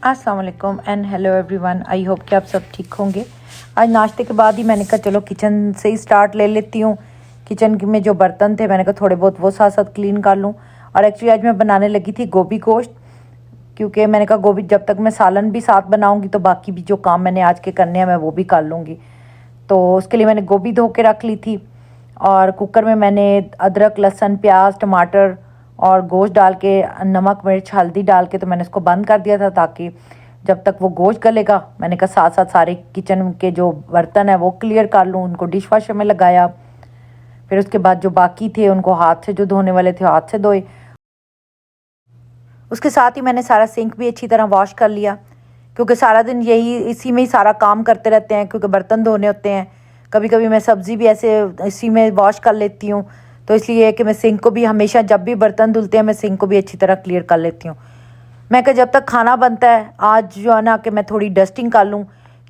अस्सलाम वालेकुम and hello everyone. I hope कि आप सब ठीक होंगे। आज नाश्ते के बाद ही मैंने कहा चलो किचन से ही स्टार्ट ले लेती हूँ। किचन में जो बर्तन थे मैंने कहा थोड़े बहुत वो साथ साथ क्लीन कर लूँ। और एक्चुअली आज मैं बनाने लगी थी गोभी गोश्त, क्योंकि मैंने कहा गोभी जब तक मैं सालन भी साथ बनाऊँगी तो बाकी भी जो काम मैंने आज के करने हैं मैं वो भी कर लूँगी। तो उसके लिए मैंने गोभी धो के रख ली थी और कुकर में मैंने अदरक लहसुन प्याज टमाटर और गोश्त डाल के नमक मिर्च हल्दी डाल के तो मैंने इसको बंद कर दिया था, ताकि जब तक वो गोश्त गलेगा मैंने कहा साथ साथ सारे किचन के जो बर्तन है वो क्लियर कर लूँ। उनको डिश वॉशर में लगाया, फिर उसके बाद जो बाकी थे उनको हाथ से जो धोने वाले थे हाथ से धोए। उसके साथ ही मैंने सारा सिंक भी अच्छी तरह वॉश कर लिया, क्योंकि सारा दिन यही इसी में ही सारा काम करते रहते हैं, क्योंकि बर्तन धोने होते हैं। कभी कभी मैं सब्ज़ी भी ऐसे इसी में वॉश कर लेती हूँ, तो इसलिए कि मैं सिंक को भी हमेशा जब भी बर्तन धुलते हैं मैं सिंक को भी अच्छी तरह क्लियर कर लेती हूँ। मैं कहा जब तक खाना बनता है आज जो है ना कि मैं थोड़ी डस्टिंग कर लूँ,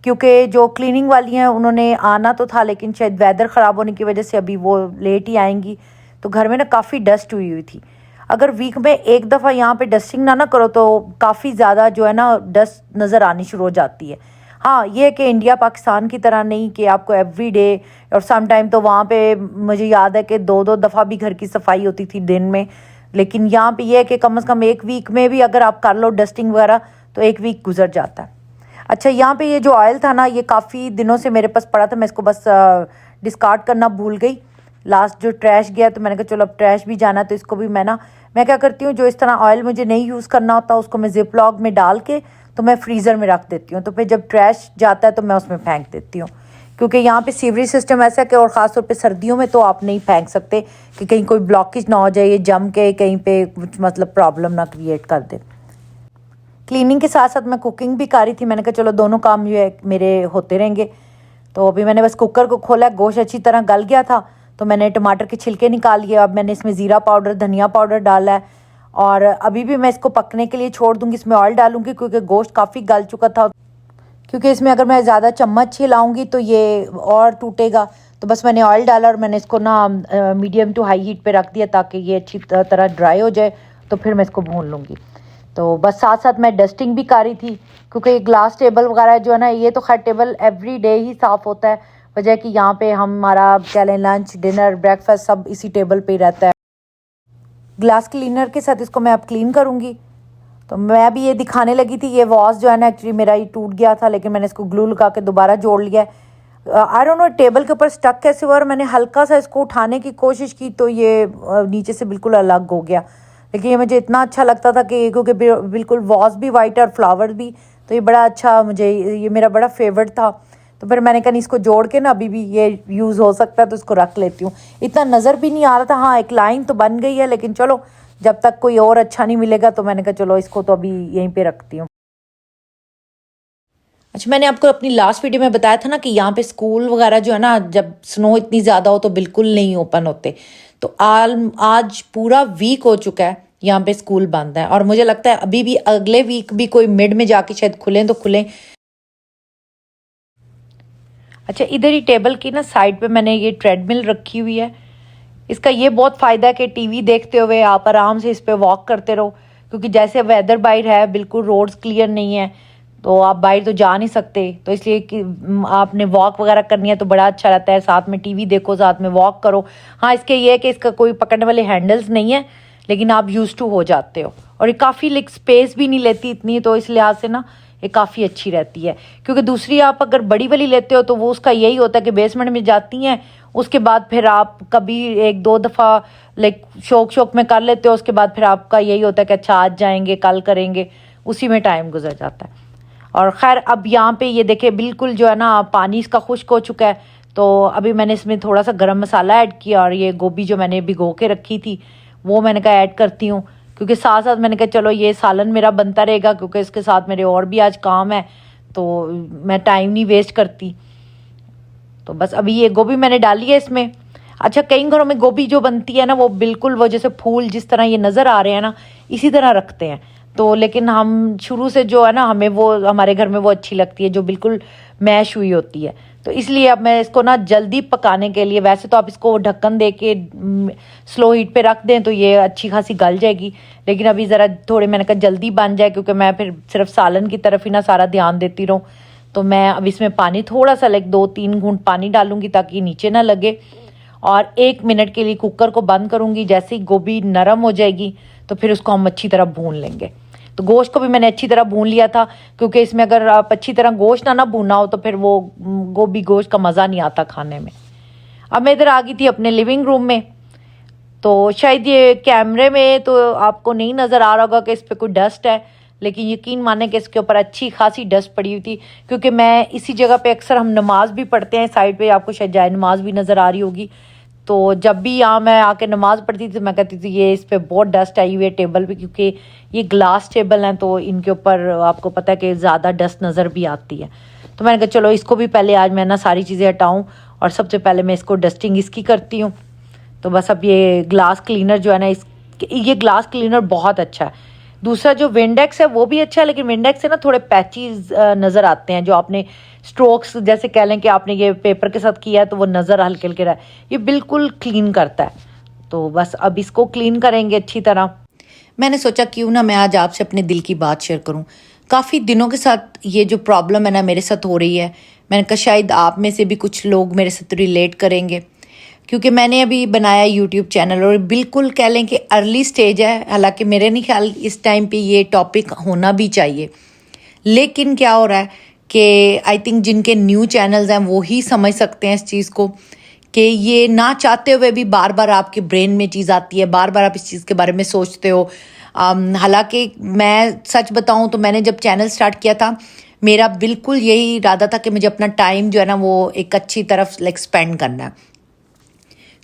क्योंकि जो क्लीनिंग वाली हैं उन्होंने आना तो था लेकिन शायद वेदर ख़राब होने की वजह से अभी वो लेट ही आएंगी। तो घर में ना काफ़ी डस्ट हुई थी। अगर वीक में एक दफ़ा यहाँ पे डस्टिंग ना करो तो काफ़ी ज़्यादा जो है ना डस्ट नज़र आनी शुरू हो जाती है। हाँ, ये है कि इंडिया पाकिस्तान की तरह नहीं कि आपको एवरी डे, और सम टाइम तो वहाँ पे मुझे याद है कि दो दो दफ़ा भी घर की सफाई होती थी दिन में। लेकिन यहाँ पे ये है कि कम से कम एक वीक में भी अगर आप कर लो डस्टिंग वगैरह तो एक वीक गुजर जाता है। अच्छा, यहाँ पे ये जो ऑयल था ना ये काफ़ी दिनों से मेरे पास पड़ा था, मैं इसको बस डिस्कार्ड करना भूल गई। लास्ट जो ट्रैश गया तो मैंने कहा चलो अब ट्रैश भी जाना, तो इसको भी मैं क्या करती हूँ, जो इस तरह ऑयल मुझे नहीं यूज़ करना होता उसको मैं जिप लॉक में डाल के तो मैं फ्रीज़र में रख देती हूँ। तो फिर जब ट्रैश जाता है तो मैं उसमें फेंक देती हूँ, क्योंकि यहाँ पे सीवरेज सिस्टम ऐसा है कि और ख़ास तौर पे सर्दियों में तो आप नहीं फेंक सकते कि कहीं कोई ब्लॉकेज ना हो जाए, ये जम के कहीं पे कुछ मतलब प्रॉब्लम ना क्रिएट कर दे। क्लीनिंग के साथ साथ मैं कुकिंग भी कर रही थी। मैंने कहा चलो दोनों काम जो है मेरे होते रहेंगे। तो अभी मैंने बस कुकर को खोला, गोश्त अच्छी तरह गल गया था तो मैंने टमाटर के छिलके निकाल लिए। अब मैंने इसमें ज़ीरा पाउडर धनिया पाउडर डाला है और अभी भी मैं इसको पकने के लिए छोड़ दूँगी। इसमें ऑयल डालूँगी क्योंकि गोश्त काफ़ी गल चुका था, क्योंकि इसमें अगर मैं ज़्यादा चम्मच हिलाऊंगी तो ये और टूटेगा। तो बस मैंने ऑयल डाला और मैंने इसको ना मीडियम टू हाई हीट पे रख दिया ताकि ये अच्छी तरह ड्राई हो जाए, तो फिर मैं इसको भून लूँगी। तो बस साथ साथ मैं डस्टिंग भी कर रही थी, क्योंकि ये ग्लास टेबल वगैरह जो है ना ये तो खैर टेबल एवरी डे ही साफ़ होता है, वजह कि यहाँ पे हमारा क्या लें लंच डिनर ब्रेकफास्ट सब इसी टेबल पे ही रहता है। ग्लास क्लीनर के साथ इसको मैं अब क्लीन करूँगी। तो मैं अभी ये दिखाने लगी थी, ये वॉश जो है ना एक्चुअली मेरा ये टूट गया था, लेकिन मैंने इसको ग्लू लगा के दोबारा जोड़ लिया है। आई डोंट नो टेबल के ऊपर स्टक कैसे हुआ, और मैंने हल्का सा इसको उठाने की कोशिश की तो ये नीचे से बिल्कुल अलग हो गया। लेकिन ये मुझे इतना अच्छा लगता था कि क्योंकि बिल्कुल वॉश भी वाइट और फ्लावर भी, तो ये बड़ा अच्छा मुझे ये मेरा बड़ा फेवरेट था। तो फिर मैंने कहा इसको जोड़ के ना अभी भी ये यूज़ हो सकता है तो इसको रख लेती हूँ। इतना नज़र भी नहीं आ रहा था। हाँ, एक लाइन तो बन गई है, लेकिन चलो जब तक कोई और अच्छा नहीं मिलेगा तो मैंने कहा चलो इसको तो अभी यहीं पे रखती हूँ। अच्छा, मैंने आपको अपनी लास्ट वीडियो में बताया था ना कि यहाँ पे स्कूल वगैरह जो है ना जब स्नो इतनी ज़्यादा हो तो बिल्कुल नहीं ओपन होते। तो आज पूरा वीक हो चुका है यहाँ पे स्कूल बंद है, और मुझे लगता है अभी भी अगले वीक भी कोई मिड में जाके शायद खुलें तो खुलें। अच्छा, इधर ही टेबल की ना साइड पे मैंने ये ट्रेडमिल रखी हुई है। इसका ये बहुत फ़ायदा है कि टीवी देखते हुए आप आराम से इस पे वॉक करते रहो, क्योंकि जैसे वेदर बाहर है बिल्कुल रोड्स क्लियर नहीं है तो आप बाहर तो जा नहीं सकते, तो इसलिए कि आपने वॉक वगैरह करनी है तो बड़ा अच्छा रहता है, साथ में टीवी देखो साथ में वॉक करो। हाँ, इसके ये है कि इसका कोई पकड़ने वाले हैंडल्स नहीं है, लेकिन आप यूज़ टू हो जाते हो, और ये काफ़ी लाइक स्पेस भी नहीं लेती इतनी, तो इस लिहाज से ना ये काफ़ी अच्छी रहती है। क्योंकि दूसरी आप अगर बड़ी वाली लेते हो तो वो उसका यही होता है कि बेसमेंट में जाती हैं, उसके बाद फिर आप कभी एक दो दफ़ा लाइक शौक में कर लेते हो, उसके बाद फिर आपका यही होता है कि अच्छा आज जाएंगे कल करेंगे, उसी में टाइम गुजर जाता है। और ख़ैर अब यहाँ पे ये देखे बिल्कुल जो है ना पानी इसका खुश्क हो चुका है, तो अभी मैंने इसमें थोड़ा सा गरम मसाला ऐड किया और ये गोभी जो मैंने भिगो के रखी थी वो मैंने कहा ऐड करती हूँ, क्योंकि साथ साथ मैंने कहा चलो ये सालन मेरा बनता रहेगा, क्योंकि इसके साथ मेरे और भी आज काम है तो मैं टाइम नहीं वेस्ट करती। तो बस अभी ये गोभी मैंने डाली है इसमें। अच्छा, कई घरों में गोभी जो बनती है ना वो बिल्कुल वो जैसे फूल जिस तरह ये नज़र आ रहे हैं ना इसी तरह रखते हैं, तो लेकिन हम शुरू से जो है ना हमें वो हमारे घर में वो अच्छी लगती है जो बिल्कुल मैश हुई होती है। तो इसलिए अब मैं इसको ना जल्दी पकाने के लिए, वैसे तो आप इसको ढक्कन दे के स्लो हीट पे रख दें तो ये अच्छी खासी गल जाएगी, लेकिन अभी ज़रा थोड़े मैंने कहा जल्दी बन जाए, क्योंकि मैं फिर सिर्फ सालन की तरफ ही ना सारा ध्यान देती रहूँ। तो मैं अब इसमें पानी थोड़ा सा 2-3 घूंट पानी डालूंगी ताकि नीचे ना लगे, और 1 मिनट के लिए कुकर को बंद करूंगी। जैसे ही गोभी नरम हो जाएगी तो फिर उसको हम अच्छी तरह भून लेंगे। तो गोश्त को भी मैंने अच्छी तरह भून लिया था, क्योंकि इसमें अगर आप अच्छी तरह गोश्त ना भूना हो तो फिर वो गोभी गोश्त का मज़ा नहीं आता खाने में। अब मैं इधर आ गई थी अपने लिविंग रूम में, तो शायद ये कैमरे में तो आपको नहीं नज़र आ रहा होगा कि इस पर कोई डस्ट है, लेकिन यकीन माने कि इसके ऊपर अच्छी खासी डस्ट पड़ी हुई थी, क्योंकि मैं इसी जगह पे अक्सर हम नमाज भी पढ़ते हैं। साइड पे आपको शायद जाए नमाज भी नज़र आ रही होगी। तो जब भी यहाँ मैं आके नमाज़ पढ़ती थी मैं कहती थी ये इस पर बहुत डस्ट आई हुई है टेबल पे, क्योंकि ये ग्लास टेबल हैं तो इनके ऊपर आपको पता है कि ज़्यादा डस्ट नज़र भी आती है। तो मैंने कहा चलो इसको भी पहले आज मैं ना सारी चीज़ें हटाऊँ, और सबसे पहले मैं इसको डस्टिंग इसकी करती हूँ। तो बस अब ये ग्लास क्लीनर जो है ना, ये ग्लास क्लीनर बहुत अच्छा है। दूसरा जो विंडेक्स है वो भी अच्छा है, लेकिन विंडेक्स से ना थोड़े पैचेस नज़र आते हैं, जो आपने स्ट्रोक्स जैसे कह लें कि आपने ये पेपर के साथ किया है तो वो नज़र हल्के हल्के रहा है। ये बिल्कुल क्लीन करता है। तो बस अब इसको क्लीन करेंगे अच्छी तरह। मैंने सोचा क्यों ना मैं आज आपसे अपने दिल की बात शेयर करूं। काफ़ी दिनों के साथ ये जो प्रॉब्लम है ना मेरे साथ हो रही है, मैंने कहा शायद आप में से भी कुछ लोग मेरे साथ रिलेट करेंगे, क्योंकि मैंने अभी बनाया यूट्यूब चैनल और बिल्कुल कह लें कि अर्ली स्टेज है। हालांकि मेरे नहीं ख्याल इस टाइम पे ये टॉपिक होना भी चाहिए, लेकिन क्या हो रहा है कि आई थिंक जिनके न्यू चैनल्स हैं वो ही समझ सकते हैं इस चीज़ को, कि ये ना चाहते हुए भी बार बार आपके ब्रेन में चीज़ आती है, बार बार आप इस चीज़ के बारे में सोचते हो। हालांकि मैं सच बताऊं तो मैंने जब चैनल स्टार्ट किया था मेरा बिल्कुल यही इरादा था कि मुझे अपना टाइम जो है ना वो एक अच्छी तरफ स्पेंड करना है,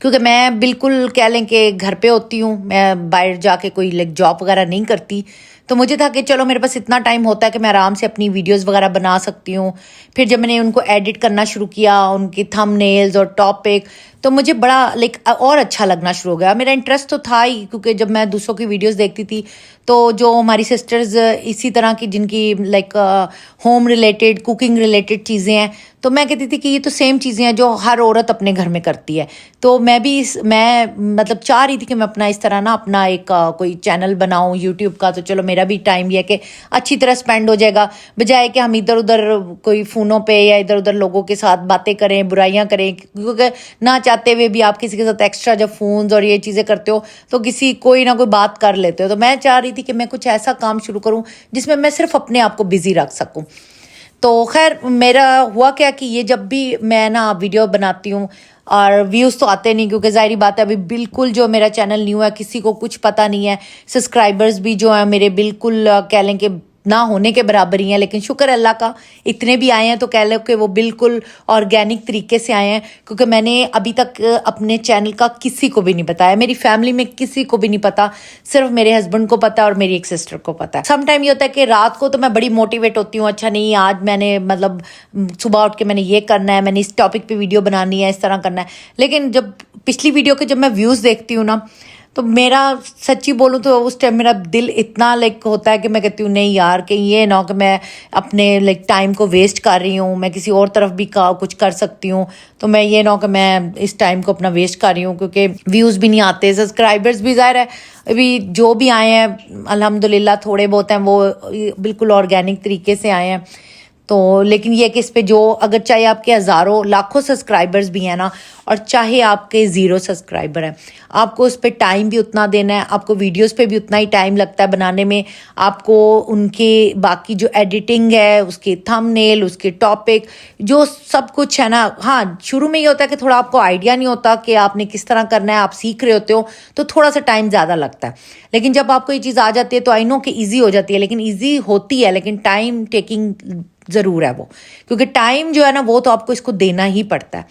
क्योंकि मैं बिल्कुल कह लें कि घर पे होती हूँ, मैं बाहर जाके कोई जॉब वगैरह नहीं करती। तो मुझे था कि चलो मेरे पास इतना टाइम होता है कि मैं आराम से अपनी वीडियोस वगैरह बना सकती हूँ। फिर जब मैंने उनको एडिट करना शुरू किया, उनकी थंबनेल्स और टॉपिक, तो मुझे बड़ा और अच्छा लगना शुरू हो गया। मेरा इंटरेस्ट तो था ही, क्योंकि जब मैं दूसरों की वीडियोस देखती थी तो जो हमारी सिस्टर्स इसी तरह की जिनकी होम रिलेटेड कुकिंग रिलेटेड चीज़ें हैं, तो मैं कहती थी कि ये तो सेम चीज़ें हैं जो हर औरत अपने घर में करती है। तो मैं मतलब चाह रही थी कि मैं अपना इस तरह ना अपना एक कोई चैनल बनाऊं यूट्यूब का, तो चलो मेरा भी टाइम ये कि अच्छी तरह स्पेंड हो जाएगा, बजाय कि हम इधर उधर कोई फ़ोनों पे या इधर उधर लोगों के साथ बातें करें, बुराइयां करें। क्योंकि ना चाहते हुए भी आप किसी के साथ एक्स्ट्रा जब फ़ोन्स और ये चीज़ें करते हो तो कोई ना कोई बात कर लेते हो। तो मैं चाह रही थी कि मैं कुछ ऐसा काम शुरू करूं जिसमें मैं सिर्फ अपने आप को बिजी रख सकूं। तो खैर मेरा हुआ क्या कि ये जब भी मैं ना वीडियो बनाती हूँ और व्यूज़ तो आते नहीं, क्योंकि ज़ाहिर बात है अभी बिल्कुल जो मेरा चैनल न्यू है, किसी को कुछ पता नहीं है। सब्सक्राइबर्स भी जो है मेरे बिल्कुल कह लें कि ना होने के बराबर ही हैं, लेकिन शुक्र अल्लाह का इतने भी आए हैं तो कह लो कि वो बिल्कुल ऑर्गेनिक तरीके से आए हैं, क्योंकि मैंने अभी तक अपने चैनल का किसी को भी नहीं बताया, मेरी फैमिली में किसी को भी नहीं पता, सिर्फ मेरे हस्बैंड को पता है और मेरी एक सिस्टर को पता है। सम टाइम ये होता है कि रात को तो मैं बड़ी मोटिवेट होती हूँ, अच्छा नहीं आज मैंने मतलब सुबह उठ के मैंने ये करना है, मैंने इस टॉपिक पर वीडियो बनानी है, इस तरह करना है। लेकिन जब पिछली वीडियो के जब मैं व्यूज़ देखती हूँ ना, तो मेरा सच्ची बोलूँ तो उस टाइम मेरा दिल इतना होता है कि मैं कहती हूँ नहीं यार, कि ये ना कि मैं अपने टाइम को वेस्ट कर रही हूँ, मैं किसी और तरफ भी कुछ कर सकती हूँ। तो मैं ये ना कि मैं इस टाइम को अपना वेस्ट कर रही हूँ, क्योंकि व्यूज़ भी नहीं आते, सब्सक्राइबर्स भी ज़ाहिर है अभी जो भी आए हैं अल्हम्दुलिल्लाह थोड़े बहुत हैं वो बिल्कुल ऑर्गेनिक तरीके से आए हैं। तो लेकिन ये कि इस पे जो अगर चाहे आपके हज़ारों लाखों सब्सक्राइबर्स भी हैं ना, और चाहे आपके 0 सब्सक्राइबर हैं, आपको उस पर टाइम भी उतना देना है, आपको वीडियोस पे भी उतना ही टाइम लगता है बनाने में, आपको उनके बाकी जो एडिटिंग है, उसके थंबनेल, उसके टॉपिक, जो सब कुछ है ना। हाँ, शुरू में ये होता है कि थोड़ा आपको आइडिया नहीं होता कि आपने किस तरह करना है, आप सीख रहे होते हो तो थोड़ा सा टाइम ज़्यादा लगता है। लेकिन जब आपको ये चीज़ आ जाती है तो आई नो कि ईजी हो जाती है, लेकिन ईजी होती है लेकिन टाइम टेकिंग ज़रूर है वो, क्योंकि टाइम जो है ना वो तो आपको इसको देना ही पड़ता है।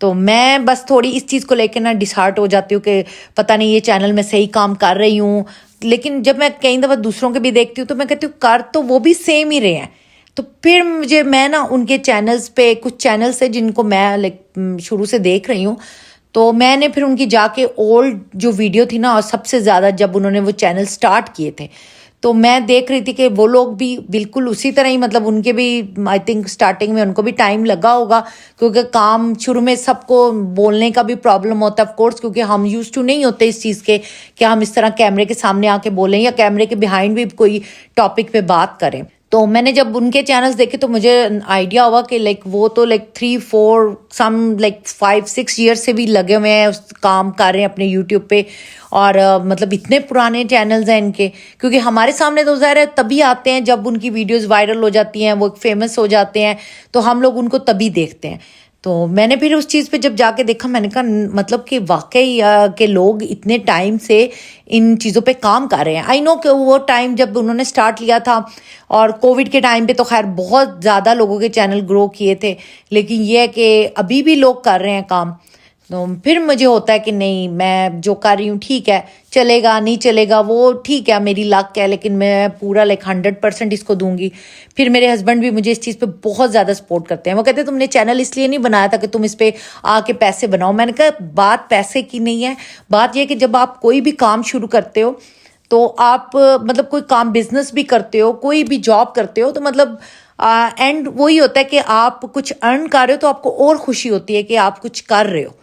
तो मैं बस थोड़ी इस चीज़ को लेकर ना डिसहार्ट हो जाती हूँ कि पता नहीं ये चैनल में सही काम कर रही हूँ, लेकिन जब मैं कई दफ़ा दूसरों के भी देखती हूँ तो मैं कहती हूँ कर तो वो भी सेम ही रहे हैं। तो फिर मैं ना उनके चैनल्स पे कुछ चैनल्स है जिनको मैं शुरू से देख रही हूँ, तो मैंने फिर उनकी जाके ओल्ड जो वीडियो थी ना, और सबसे ज़्यादा जब उन्होंने वो चैनल स्टार्ट किए थे तो मैं देख रही थी कि वो लोग भी बिल्कुल उसी तरह ही, मतलब उनके भी आई थिंक स्टार्टिंग में उनको भी टाइम लगा होगा, क्योंकि काम शुरू में सबको बोलने का भी प्रॉब्लम होता है ऑफ कोर्स, क्योंकि हम यूज टू नहीं होते इस चीज़ के कि हम इस तरह कैमरे के सामने आके बोलें या कैमरे के बिहाइंड भी कोई टॉपिक पे बात करें। तो मैंने जब उनके चैनल्स देखे तो मुझे आइडिया हुआ कि लाइक वो तो लाइक 3-4 सम लाइक 5-6 ईयर्स से भी लगे हुए हैं, उस काम कर रहे हैं अपने यूट्यूब पे। और मतलब इतने पुराने चैनल्स हैं इनके, क्योंकि हमारे सामने तो ज़ाहिर है तभी आते हैं जब उनकी वीडियोस वायरल हो जाती हैं, वो फेमस हो जाते हैं, तो हम लोग उनको तभी देखते हैं। तो मैंने फिर उस चीज़ पे जब जाके देखा, मैंने कहा मतलब कि वाकई के लोग इतने टाइम से इन चीज़ों पे काम कर रहे हैं। आई नो कि वो टाइम जब उन्होंने स्टार्ट लिया था और कोविड के टाइम पे तो खैर बहुत ज़्यादा लोगों के चैनल ग्रो किए थे, लेकिन ये है कि अभी भी लोग कर रहे हैं काम। तो फिर मुझे होता है कि नहीं, मैं जो कर रही हूँ ठीक है, चलेगा नहीं चलेगा वो ठीक है, मेरी लक है, लेकिन मैं पूरा लाइक 100% इसको दूंगी। फिर मेरे हस्बैंड भी मुझे इस चीज़ पे बहुत ज़्यादा सपोर्ट करते हैं। वो कहते हैं तुमने चैनल इसलिए नहीं बनाया था कि तुम इस पे आके पैसे बनाओ। मैंने कहा बात पैसे की नहीं है, बात यह कि जब आप कोई भी काम शुरू करते हो तो आप मतलब कोई काम बिजनेस भी करते हो, कोई भी जॉब करते हो, तो मतलब एंड वही होता है कि आप कुछ अर्न कर रहे हो तो आपको और खुशी होती है कि आप कुछ कर रहे हो,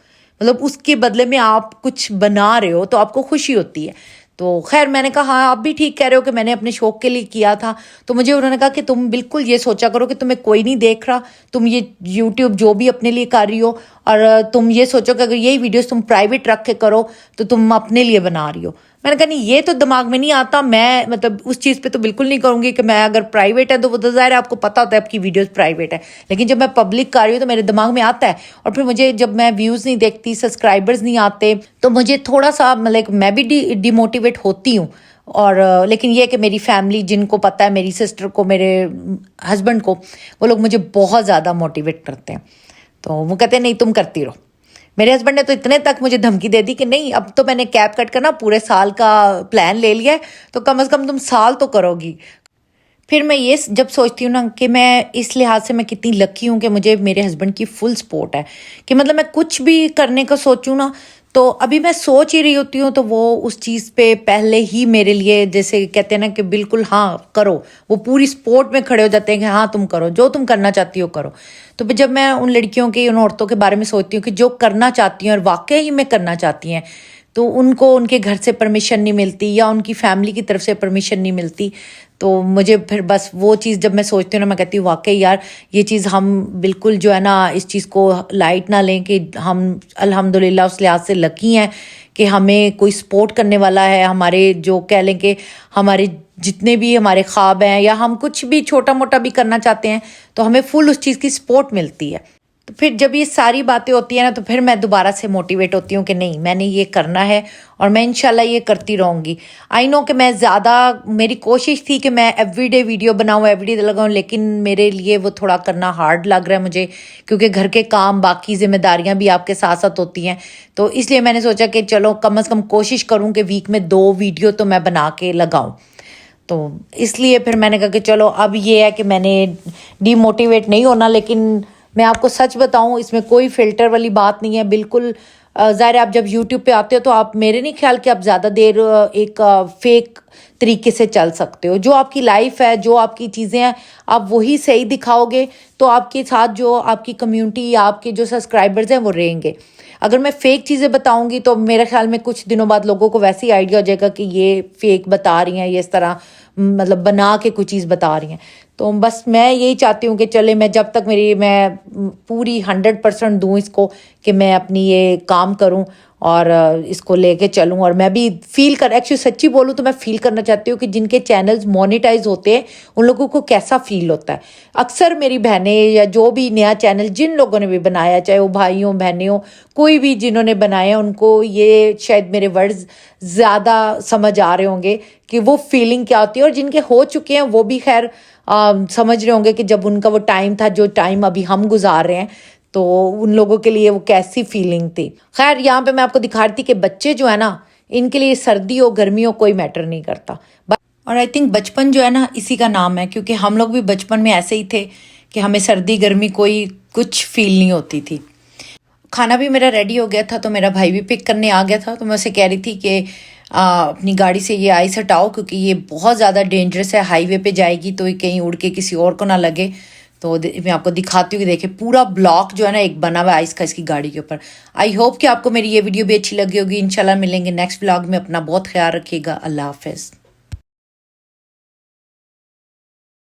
मतलब उसके बदले में आप कुछ बना रहे हो तो आपको खुशी होती है। तो खैर मैंने कहा हाँ आप भी ठीक कह रहे हो कि मैंने अपने शौक के लिए किया था। तो मुझे उन्होंने कहा कि तुम बिल्कुल ये सोचा करो कि तुम्हें कोई नहीं देख रहा, तुम ये यूट्यूब जो भी अपने लिए कर रही हो, और तुम ये सोचो कि अगर यही वीडियोस तुम प्राइवेट रख के करो तो तुम अपने लिए बना रही हो। मैंने कहा नहीं, ये तो दिमाग में नहीं आता, मैं मतलब उस चीज़ पे तो बिल्कुल नहीं करूँगी कि मैं अगर प्राइवेट है तो वो तो ज़ाहिर है आपको पता होता है आपकी वीडियोस प्राइवेट है, लेकिन जब मैं पब्लिक कर रही हूँ तो मेरे दिमाग में आता है। और फिर मुझे जब मैं व्यूज़ नहीं देखती, सब्सक्राइबर्स नहीं आते, तो मुझे थोड़ा सा मतलब मैं भी डिमोटिवेट होती हूँ। और लेकिन ये है कि मेरी फैमिली, जिनको पता है, मेरी सिस्टर को, मेरे हस्बैंड को, वो लोग मुझे बहुत ज़्यादा मोटिवेट करते हैं। तो वो कहते हैं नहीं तुम करती रहो। मेरे हस्बैंड ने तो इतने तक मुझे धमकी दे दी कि नहीं, अब तो मैंने कैप कट करना पूरे साल का प्लान ले लिया है, तो कम से कम तुम साल तो करोगी। फिर मैं ये जब सोचती हूँ ना कि मैं इस लिहाज से मैं कितनी लकी हूँ कि मुझे मेरे हस्बैंड की फुल सपोर्ट है, कि मतलब मैं कुछ भी करने का सोचूँ ना, तो अभी मैं सोच ही रही होती हूँ तो वो उस चीज़ पे पहले ही मेरे लिए, जैसे कहते हैं ना कि बिल्कुल हाँ करो, वो पूरी सपोर्ट में खड़े हो जाते हैं कि हाँ तुम करो, जो तुम करना चाहती हो करो। तो फिर जब मैं उन लड़कियों की, उन औरतों के बारे में सोचती हूँ कि जो करना चाहती हैं और वाकई ही में करना चाहती हैं, तो उनको उनके घर से परमिशन नहीं मिलती या उनकी फैमिली की तरफ से परमिशन नहीं मिलती, तो मुझे फिर बस वो चीज़ जब मैं सोचती हूँ ना, मैं कहती हूँ वाकई यार ये चीज़ हम बिल्कुल जो है ना इस चीज़ को लाइट ना लें, कि हम अल्हम्दुलिल्लाह उस लिहाज से लकी हैं कि हमें कोई सपोर्ट करने वाला है। हमारे जो कह लें कि हमारे जितने भी हमारे ख्वाब हैं या हम कुछ भी छोटा मोटा भी करना चाहते हैं तो हमें फुल उस चीज़ की सपोर्ट मिलती है। तो फिर जब ये सारी बातें होती हैं ना, तो फिर मैं दोबारा से मोटिवेट होती हूँ कि नहीं, मैंने ये करना है और मैं इंशाल्लाह ये करती रहूँगी। आई नो कि मैं ज़्यादा, मेरी कोशिश थी कि मैं एवरीडे वीडियो बनाऊँ, एवरीडे लगाऊँ, लेकिन मेरे लिए वो थोड़ा करना हार्ड लग रहा है मुझे, क्योंकि घर के काम, बाकी जिम्मेदारियाँ भी आपके साथ साथ होती हैं। तो इसलिए मैंने सोचा कि चलो कम से कम कोशिश करूँ कि वीक में 2 वीडियो तो मैं बना के लगाऊँ। तो इसलिए फिर मैंने कहा कि चलो अब ये है कि मैंने डीमोटिवेट नहीं होना, लेकिन मैं आपको सच बताऊं इसमें कोई फ़िल्टर वाली बात नहीं है बिल्कुल। ज़ाहिर है आप जब यूट्यूब पे आते हो तो आप, मेरे नहीं ख्याल कि आप ज़्यादा देर एक फेक तरीके से चल सकते हो। जो आपकी लाइफ है, जो आपकी चीज़ें हैं, आप वही सही दिखाओगे तो आपके साथ जो आपकी कम्युनिटी या आपके जो सब्सक्राइबर्स हैं वो रहेंगे। अगर मैं फ़ेक चीज़ें बताऊंगी तो मेरे ख्याल में कुछ दिनों बाद लोगों को वैसे ही आइडिया हो जाएगा कि ये फ़ेक बता रही हैं, ये इस तरह मतलब बना के कुछ चीज़ बता रही हैं। तो बस मैं यही चाहती हूँ कि चले, मैं जब तक मैं पूरी 100% दूँ इसको, कि मैं अपनी ये काम करूँ और इसको लेके चलूँ। और मैं भी फील कर, एक्चुअली सच्ची बोलूँ तो मैं फील करना चाहती हूँ कि जिनके चैनल्स मोनेटाइज होते हैं उन लोगों को कैसा फील होता है। अक्सर मेरी बहनें या जो भी नया चैनल जिन लोगों ने भी बनाया, चाहे वो भाई हो बहनें हो, कोई भी जिन्होंने बनाया, उनको ये शायद मेरे वर्ड्स ज़्यादा समझ आ रहे होंगे कि वो फीलिंग क्या होती है। और जिनके हो चुके हैं वो भी खैर समझ रहे होंगे कि जब उनका वो टाइम था, जो टाइम अभी हम गुजार रहे हैं, तो उन लोगों के लिए वो कैसी फीलिंग थी। खैर यहाँ पे मैं आपको दिखा रही थी कि बच्चे जो है ना, इनके लिए सर्दी हो गर्मी हो कोई मैटर नहीं करता। और आई थिंक बचपन जो है ना इसी का नाम है, क्योंकि हम लोग भी बचपन में ऐसे ही थे कि हमें सर्दी गर्मी कोई कुछ फील नहीं होती थी। खाना भी मेरा रेडी हो गया था, तो मेरा भाई भी पिक करने आ गया था। तो मैं उसे कह रही थी कि अपनी गाड़ी से ये आइस हटाओ, क्योंकि ये बहुत ज़्यादा डेंजरस है, हाईवे पे जाएगी तो ये कहीं उड़ के किसी और को ना लगे। तो मैं आपको दिखाती हूँ कि देखिए पूरा ब्लॉक जो है ना एक बना हुआ है आइस का इसकी गाड़ी के ऊपर। आई होप कि आपको मेरी ये वीडियो भी अच्छी लगी होगी। इंशाल्लाह मिलेंगे नेक्स्ट व्लॉग में। अपना बहुत ख्याल रखिएगा। अल्लाह हाफिज़।